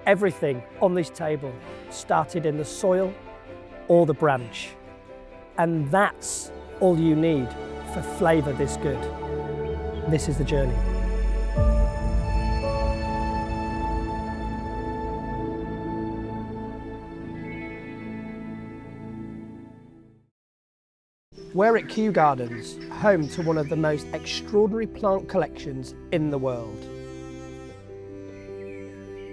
Everything on this table started in the soil or the branch. And that's all you need for flavour this good. This is the journey. We're at Kew Gardens, home to one of the most extraordinary plant collections in the world.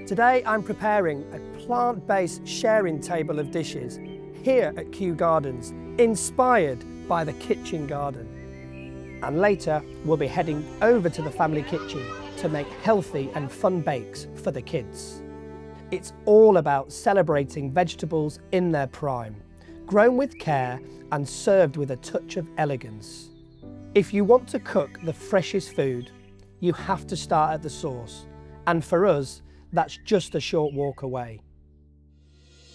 Today I'm preparing a plant-based sharing table of dishes here at Kew Gardens, inspired by the kitchen garden. And later we'll be heading over to the family kitchen to make healthy and fun bakes for the kids. It's all about celebrating vegetables in their prime, grown with care and served with a touch of elegance. If you want to cook the freshest food, you have to start at the source, and for us, that's just a short walk away.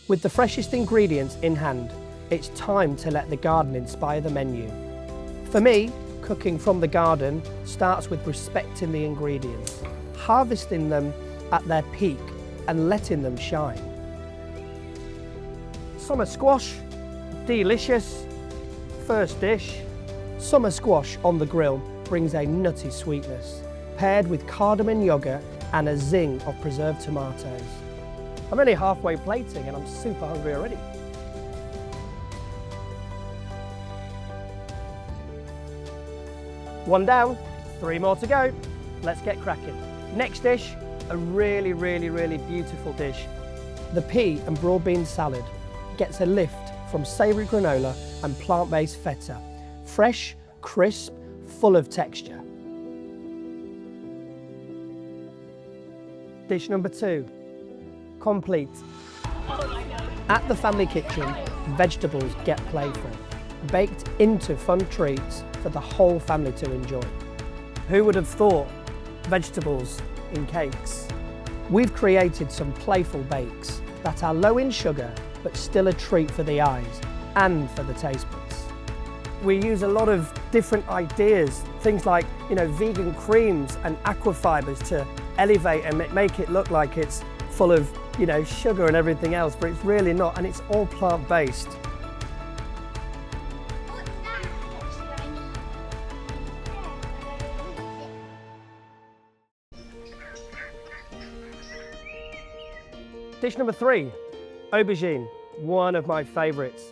With the freshest ingredients in hand, it's time to let the garden inspire the menu. For me, cooking from the garden starts with respecting the ingredients, harvesting them at their peak and letting them shine. Summer squash, delicious. First dish. Summer squash on the grill brings a nutty sweetness, paired with cardamom yogurt and a zing of preserved tomatoes. I'm only halfway plating and I'm super hungry already. One down, 3 more to go. Let's get cracking. Next dish, a really beautiful dish. The pea and broad bean salad gets a lift from savoury granola and plant-based feta. Fresh, crisp, full of texture. Dish number 2, complete. At the family kitchen, vegetables get playful, baked into fun treats for the whole family to enjoy. Who would have thought vegetables in cakes? We've created some playful bakes that are low in sugar, but still a treat for the eyes and for the taste buds. We use a lot of different ideas, things like, vegan creams and aquafibers to elevate and make it look like it's full of, sugar and everything else, but it's really not, and it's all plant-based. Dish number 3, aubergine, one of my favourites.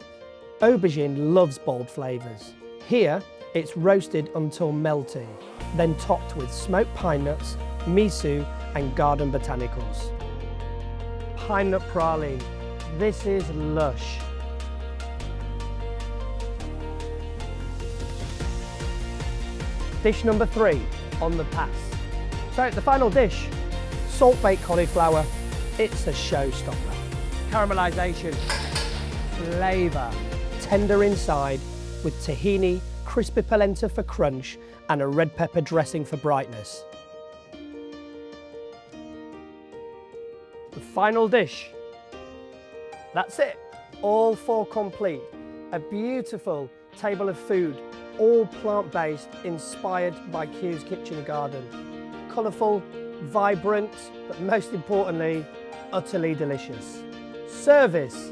Aubergine loves bold flavours. Here, it's roasted until melty, then topped with smoked pine nuts, miso and garden botanicals. Pine nut praline, this is lush. Dish number 3, on the pass. So the final dish, salt baked cauliflower, it's a showstopper. Caramelisation, flavour, tender inside with tahini, crispy polenta for crunch and a red pepper dressing for brightness. The final dish. That's it, all 4 complete. A beautiful table of food, all plant-based, inspired by Kew's Kitchen Garden. Colourful, vibrant, but most importantly, utterly delicious. Service.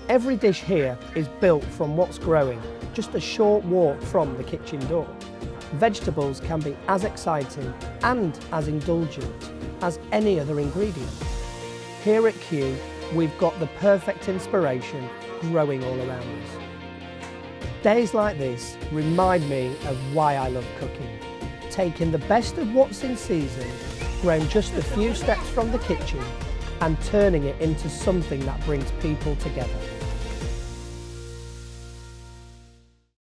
Every dish here is built from what's growing, just a short walk from the kitchen door. Vegetables can be as exciting and as indulgent as any other ingredient. Here at Kew, we've got the perfect inspiration growing all around us. Days like this remind me of why I love cooking. Taking the best of what's in season, grown just a few steps from the kitchen, and turning it into something that brings people together.